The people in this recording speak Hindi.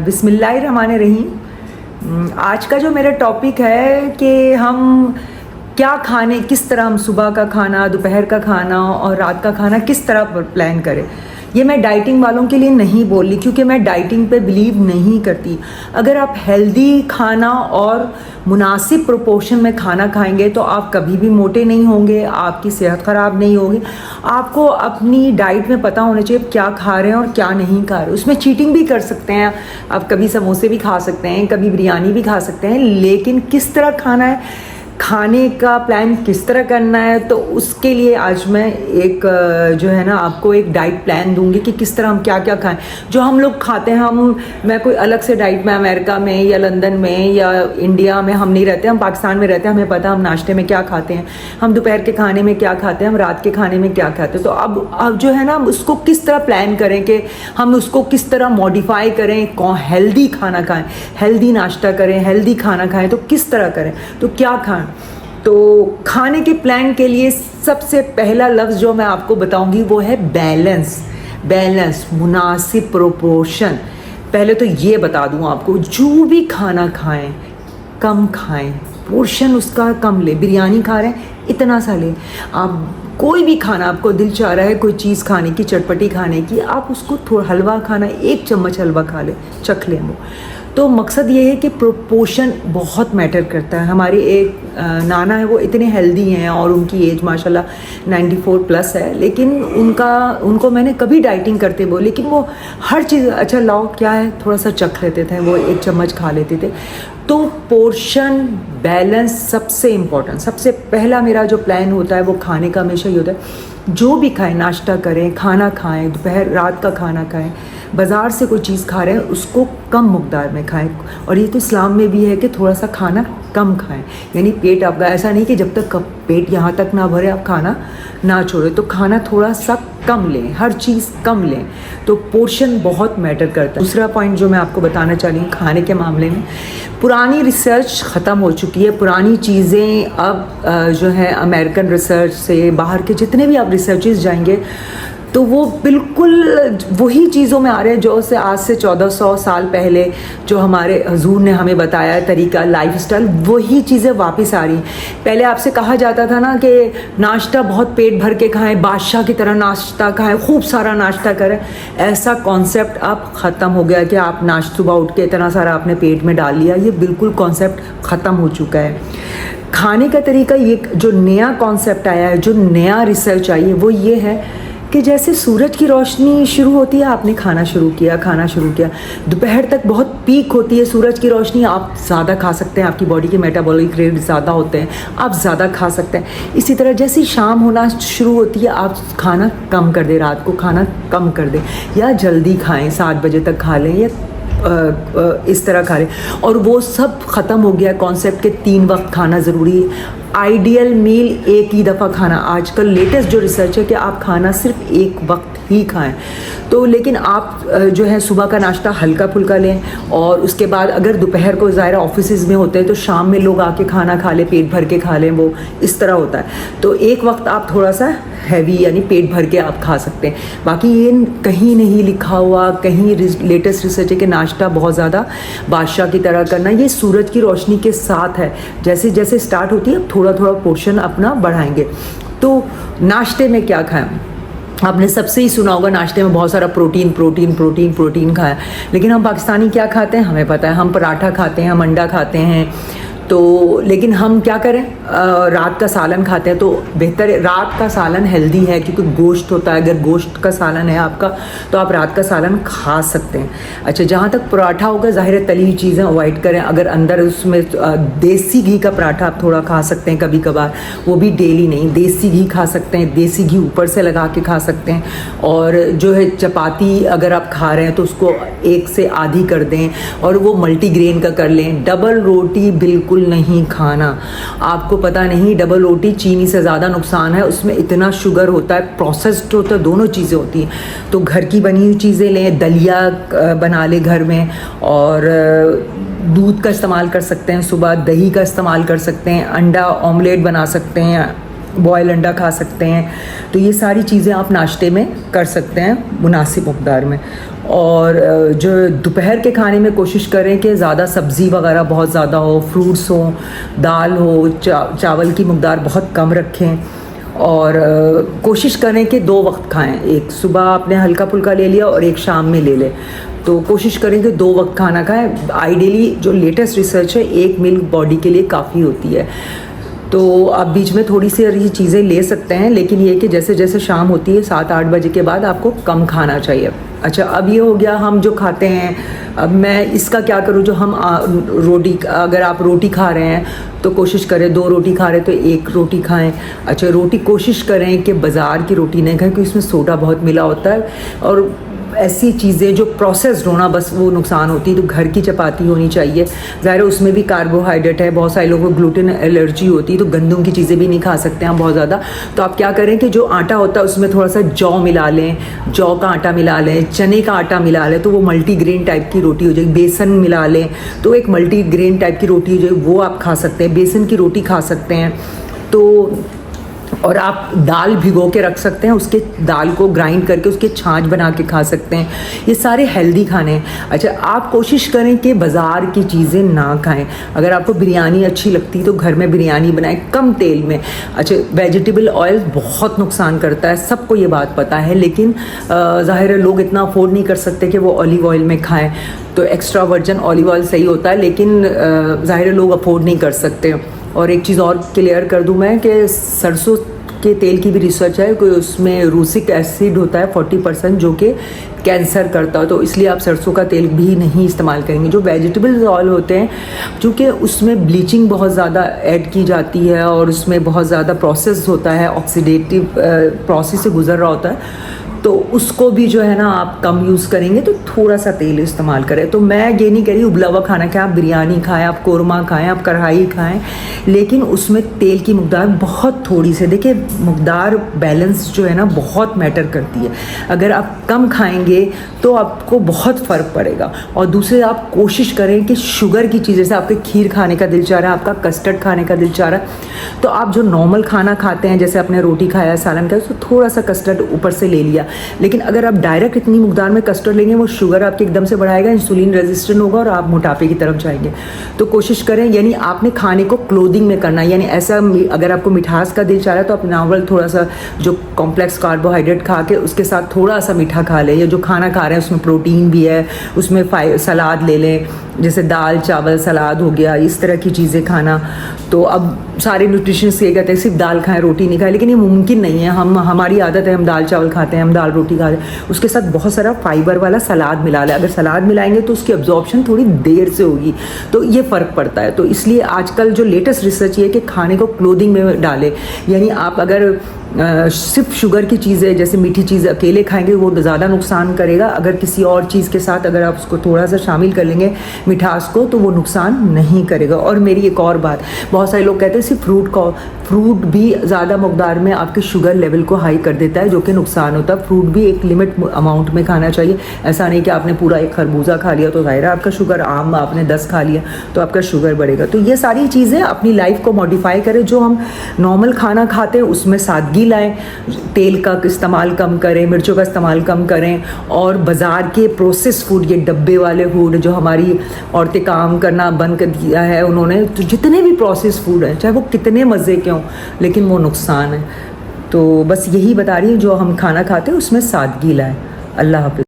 बिस्मिल्लाहिर्रहमानिर्रहीम। आज का जो मेरा टॉपिक है कि हम क्या खाने, किस तरह हम सुबह का खाना, दोपहर का खाना और रात का खाना किस तरह प्लान करें। ये मैं डाइटिंग वालों के लिए नहीं बोल रही, क्योंकि मैं डाइटिंग पे बिलीव नहीं करती। अगर आप हेल्दी खाना और मुनासिब प्रोपोर्शन में खाना खाएंगे तो आप कभी भी मोटे नहीं होंगे, आपकी सेहत ख़राब नहीं होगी। आपको अपनी डाइट में पता होना चाहिए क्या खा रहे हैं और क्या नहीं खा रहे। उसमें चीटिंग भी कर सकते हैं आप, कभी समोसे भी खा सकते हैं, कभी बिरयानी भी खा सकते हैं, लेकिन किस तरह खाना है, खाने का प्लान किस तरह करना है, तो उसके लिए आज मैं एक जो है ना आपको एक डाइट प्लान दूंगी कि किस तरह हम क्या क्या खाएं। जो हम लोग खाते हैं, मैं कोई अलग से डाइट में अमेरिका में या लंदन में या इंडिया में हम नहीं रहते, हम पाकिस्तान में रहते हैं। हमें पता हम नाश्ते में क्या खाते हैं, हम दोपहर के खाने में क्या खाते हैं, हम रात के खाने में क्या खाते हैं। तो अब जो है ना उसको किस तरह प्लान करें कि हम उसको किस तरह मॉडिफाई करें, कौन हेल्दी खाना खाएं, हेल्दी नाश्ता करें, हेल्दी खाना खाएं, तो किस तरह करें, तो क्या खाएं। तो खाने के प्लान के लिए सबसे पहला लफ्ज़ जो मैं आपको बताऊंगी वो है बैलेंस, मुनासिब प्रोपोर्शन। पहले तो ये बता दूं आपको, जो भी खाना खाएं कम खाएं, पोर्शन उसका कम ले। बिरयानी खा रहे हैं इतना सा ले। आप कोई भी खाना, आपको दिल चाह रहा है कोई चीज़ खाने की, चटपटी खाने की, आप उसको थोड़ा हलवा खाना, 1 चम्मच हलवा खा ले, चख लें वो। तो मकसद ये है कि प्रोपोर्शन बहुत मैटर करता है। हमारे एक नाना है, वो इतने हेल्दी हैं और उनकी एज माशाल्लाह 94 प्लस है, लेकिन उनको मैंने कभी डाइटिंग करते बोले, लेकिन वो हर चीज़ अच्छा लाओ क्या है थोड़ा सा चख लेते थे, वो 1 चम्मच खा लेते थे। तो पोर्शन बैलेंस सबसे इम्पोर्टेंट, सबसे पहला मेरा जो प्लान होता है वो खाने का हमेशा ही होता है। जो भी खाएं, नाश्ता करें, खाना खाएं, दोपहर रात का खाना खाएं, बाज़ार से कोई चीज़ खा रहे हैं उसको कम मकदार में खाएं। और ये तो इस्लाम में भी है कि थोड़ा सा खाना कम खाएं, यानी पेट आपका ऐसा नहीं कि जब तक पेट यहाँ तक ना भरे आप खाना ना छोड़ें। तो खाना थोड़ा सा कम लें, हर चीज़ कम लें। तो पोर्शन बहुत मैटर करता है। दूसरा पॉइंट जो मैं आपको बताना चाह रही हूँ खाने के मामले में, पुरानी रिसर्च ख़त्म हो चुकी है। पुरानी चीज़ें अब जो है अमेरिकन रिसर्च से, बाहर के जितने भी आप रिसर्चेस जाएंगे तो वो बिल्कुल वही चीज़ों में आ रहे हैं जो से आज से 1400 साल पहले जो हमारे हुजूर ने हमें बताया तरीका, लाइफस्टाइल, वही चीज़ें वापस आ रही हैं। पहले आपसे कहा जाता था ना कि नाश्ता बहुत पेट भर के खाएं, बादशाह की तरह नाश्ता खाएं, खूब सारा नाश्ता करें। ऐसा कॉन्सेप्ट अब ख़त्म हो गया कि आप सुबह उठ के इतना सारा आपने पेट में डाल लिया, ये बिल्कुल कॉन्सेप्ट ख़त्म हो चुका है। खाने का तरीका, ये जो नया कॉन्सेप्ट आया है, जो नया रिसर्च आई है, वो ये है कि जैसे सूरज की रोशनी शुरू होती है, आपने खाना शुरू किया, दोपहर तक बहुत पीक होती है सूरज की रोशनी, आप ज़्यादा खा सकते हैं, आपकी बॉडी के मेटाबॉलिक रेट ज़्यादा होते हैं, आप ज़्यादा खा सकते हैं। इसी तरह जैसे शाम होना शुरू होती है, आप खाना कम कर दें, रात को खाना कम कर दें, या जल्दी खाएं, 7 बजे तक खा लें, या इस तरह खा लें। और वो सब ख़त्म हो गया कॉन्सेप्ट के 3 वक्त खाना ज़रूरी है। आइडियल मील एक ही दफ़ा खाना। आजकल लेटेस्ट जो रिसर्च है कि आप खाना सिर्फ 1 वक्त ही खाएं। तो लेकिन आप जो है सुबह का नाश्ता हल्का फुल्का लें, और उसके बाद अगर दोपहर को ज़ाहिर ऑफिस में होते हैं तो शाम में लोग आके खाना खा लें, पेट भर के खा लें, वो इस तरह होता है। तो 1 वक्त आप थोड़ा सा हैवी यानी पेट भर के आप खा सकते हैं। बाकी ये कहीं नहीं लिखा हुआ, कहीं लेटेस्ट रिसर्च है कि नाश्ता बहुत ज़्यादा बादशाह की तरह करना, ये सूरज की रोशनी के साथ है। जैसे जैसे स्टार्ट होती है थोड़ा थोड़ा पोर्शन अपना बढ़ाएंगे। तो नाश्ते में क्या खाएं, आपने सबसे ही सुना होगा नाश्ते में बहुत सारा प्रोटीन खाया, लेकिन हम पाकिस्तानी क्या खाते हैं हमें पता है, हम पराठा खाते हैं, हम अंडा खाते हैं। तो लेकिन हम क्या करें, रात का सालन खाते हैं। तो बेहतर है, रात का सालन हेल्दी है क्योंकि गोश्त होता है। अगर गोश्त का सालन है आपका तो आप रात का सालन खा सकते हैं। अच्छा, जहाँ तक पराठा होगा, ज़ाहिर है तली हुई चीज़ें अवॉइड करें। अगर अंदर उसमें देसी घी का पराठा आप थोड़ा खा सकते हैं कभी कभार, वो भी डेली नहीं। देसी घी खा सकते हैं, देसी घी ऊपर से लगा के खा सकते हैं। और जो है चपाती अगर आप खा रहे हैं तो उसको 1 से आधी कर दें, और वो मल्टीग्रेन का कर लें। डबल रोटी बिल्कुल नहीं खाना। आपको पता नहीं, डबल रोटी चीनी से ज़्यादा नुकसान है, उसमें इतना शुगर होता है, प्रोसेस्ड होता है, दोनों चीज़ें होती हैं। तो घर की बनी हुई चीज़ें लें, दलिया बना लें घर में, और दूध का इस्तेमाल कर सकते हैं, सुबह दही का इस्तेमाल कर सकते हैं, अंडा ऑमलेट बना सकते हैं, बॉयल अंडा खा सकते हैं। तो ये सारी चीज़ें आप नाश्ते में कर सकते हैं मुनासिब मकदार में। और जो दोपहर के खाने में कोशिश करें कि ज़्यादा सब्ज़ी वगैरह बहुत ज़्यादा हो, फ्रूट्स हो, दाल हो, चावल की मकदार बहुत कम रखें और कोशिश करें कि 2 वक्त खाएं, एक सुबह आपने हल्का फुल्का ले लिया और एक शाम में ले लें। तो कोशिश करें कि 2 वक्त खाना खाएं। आइडियली जो लेटेस्ट रिसर्च है, 1 मील बॉडी के लिए काफ़ी होती है। तो आप बीच में थोड़ी सी ये चीज़ें ले सकते हैं, लेकिन ये कि जैसे जैसे शाम होती है 7-8 बजे के बाद आपको कम खाना चाहिए। अच्छा, अब ये हो गया हम जो खाते हैं। अब मैं इसका क्या करूँ, जो हम रोटी, अगर आप रोटी खा रहे हैं तो कोशिश करें 2 रोटी खा रहे हैं तो 1 रोटी खाएं। अच्छा, रोटी कोशिश करें कि बाज़ार की रोटी नहीं खाएं, क्योंकि इसमें सोडा बहुत मिला होता है और ऐसी चीज़ें जो प्रोसेस्ड होना बस वो नुकसान होती है। तो घर की चपाती होनी चाहिए। ज़ाहिर है उसमें भी कार्बोहाइड्रेट है, बहुत सारे लोगों को ग्लूटेन एलर्जी होती है, तो गंदम की चीज़ें भी नहीं खा सकते हम बहुत ज़्यादा। तो आप क्या करें कि जो आटा होता है उसमें थोड़ा सा जौ मिला लें, जौ का आटा मिला लें, चने का आटा मिला लें, तो वो मल्टीग्रेन टाइप की रोटी हो जाएगी। बेसन मिला लें तो एक मल्टीग्रेन टाइप की रोटी हो जाएगी, वो आप खा सकते हैं। बेसन की रोटी खा सकते हैं। तो और आप दाल भिगो के रख सकते हैं, उसके दाल को ग्राइंड करके उसके छाछ बना के खा सकते हैं। ये सारे हेल्दी खाने हैं। अच्छा, आप कोशिश करें कि बाज़ार की चीज़ें ना खाएं। अगर आपको बिरयानी अच्छी लगती है तो घर में बिरयानी बनाएं कम तेल में। अच्छा, वेजिटेबल ऑयल बहुत नुकसान करता है, सबको ये बात पता है, लेकिन ज़ाहिर है लोग इतना अफोर्ड नहीं कर सकते कि वो ऑलिव ऑयल में खाएँ। तो एक्स्ट्रा वर्जिन ऑलिव ऑयल सही होता है, लेकिन ज़ाहिर है लोग अफोर्ड नहीं कर सकते। और एक चीज़ और क्लियर कर दूं मैं कि सरसों के तेल की भी रिसर्च है कि उसमें रूसिक एसिड होता है 40%, जो कि कैंसर करता है। तो इसलिए आप सरसों का तेल भी नहीं इस्तेमाल करेंगे। जो वेजिटेबल्स ऑयल होते हैं, चूँकि उसमें ब्लीचिंग बहुत ज़्यादा ऐड की जाती है और उसमें बहुत ज़्यादा प्रोसेस होता है, ऑक्सीडेटिव प्रोसेस से गुजर रहा होता है, तो उसको भी जो है ना आप कम यूज़ करेंगे तो थोड़ा सा तेल इस्तेमाल करें। तो मैं ये नहीं कह रही उबला हुआ खाना खाएं, आप बिरयानी खाएं, आप कोरमा खाएं, आप कढ़ाई खाएं, लेकिन उसमें तेल की मकदार बहुत थोड़ी से। देखिए, मकदार बैलेंस जो है ना बहुत मैटर करती है। अगर आप कम खाएंगे तो आपको बहुत फ़र्क पड़ेगा। और दूसरे, आप कोशिश करें कि शुगर की चीज़, जैसे आपके खीर खाने का दिल चाह रहा है, आपका कस्टर्ड खाने का दिल चाह रहा है, तो आप जो नॉर्मल खाना खाते हैं, जैसे आपने रोटी खाया, सालन खाया, तो थोड़ा सा कस्टर्ड ऊपर से ले लिया। लेकिन अगर आप डायरेक्ट इतनी मकदार में कस्टर्ड लेंगे, वो शुगर आपके एकदम से बढ़ाएगा, इंसुलिन रेजिस्टेंट होगा और आप मोटापे की तरफ जाएंगे। तो कोशिश करें, यानी आपने खाने को क्लोथिंग में करना है। यानी ऐसा, अगर आपको मिठास का दिल चाह रहा है तो आप नावल थोड़ा सा जो कॉम्प्लेक्स कार्बोहाइड्रेट खा के उसके साथ थोड़ा सा मीठा खा लें। या जो खाना खा रहे हैं उसमें प्रोटीन भी है, उसमें सलाद ले लें, जैसे दाल चावल सलाद हो गया, इस तरह की चीज़ें खाना। तो अब सारे न्यूट्रिशनिस्ट ये कहते हैं सिर्फ दाल खाएं, रोटी नहीं खाएं, लेकिन ये मुमकिन नहीं है। हमारी आदत है, हम दाल चावल खाते हैं, हम दाल रोटी खाते हैं, उसके साथ बहुत सारा फाइबर वाला सलाद मिला लें। अगर सलाद मिलाएंगे तो उसकी अब्जॉर्प्शन थोड़ी देर से होगी, तो ये फ़र्क पड़ता है। तो इसलिए आजकल जो लेटेस्ट रिसर्च ये है कि खाने को क्लोथिंग में डालें। यानी आप अगर सिर्फ शुगर की चीज़ें, जैसे मीठी चीज़ अकेले खाएंगे वो ज़्यादा नुकसान करेगा। अगर किसी और चीज़ के साथ अगर आप उसको थोड़ा सा शामिल कर लेंगे मिठास को, तो वो नुकसान नहीं करेगा। और मेरी एक और बात, बहुत सारे लोग कहते हैं सिर्फ फ्रूट भी ज़्यादा मकदार में आपके शुगर लेवल को हाई कर देता है, जो कि नुकसान होता है। फ्रूट भी एक लिमिट अमाउंट में खाना चाहिए। ऐसा नहीं कि आपने पूरा एक खरबूजा खा लिया तो ज़ाहिर है आपका शुगर, आम आपने 10 खा लिया तो आपका शुगर बढ़ेगा। तो ये सारी चीज़ें अपनी लाइफ को मॉडिफाई करें। जो हम नॉर्मल खाना खाते हैं उसमें सादगी लाएं, तेल का इस्तेमाल कम करें, मिर्चों का इस्तेमाल कम करें, और बाज़ार के प्रोसेस फूड, ये डब्बे वाले फूड जो हमारी औरतें काम करना बंद कर दिया है उन्होंने, तो जितने भी प्रोसेस फूड हैं चाहे वो कितने मज़े के हों, लेकिन वो नुकसान है। तो बस यही बता रही हूँ, जो हम खाना खाते हैं उसमें सादगी लाएं। अल्लाह हाफ़िज़।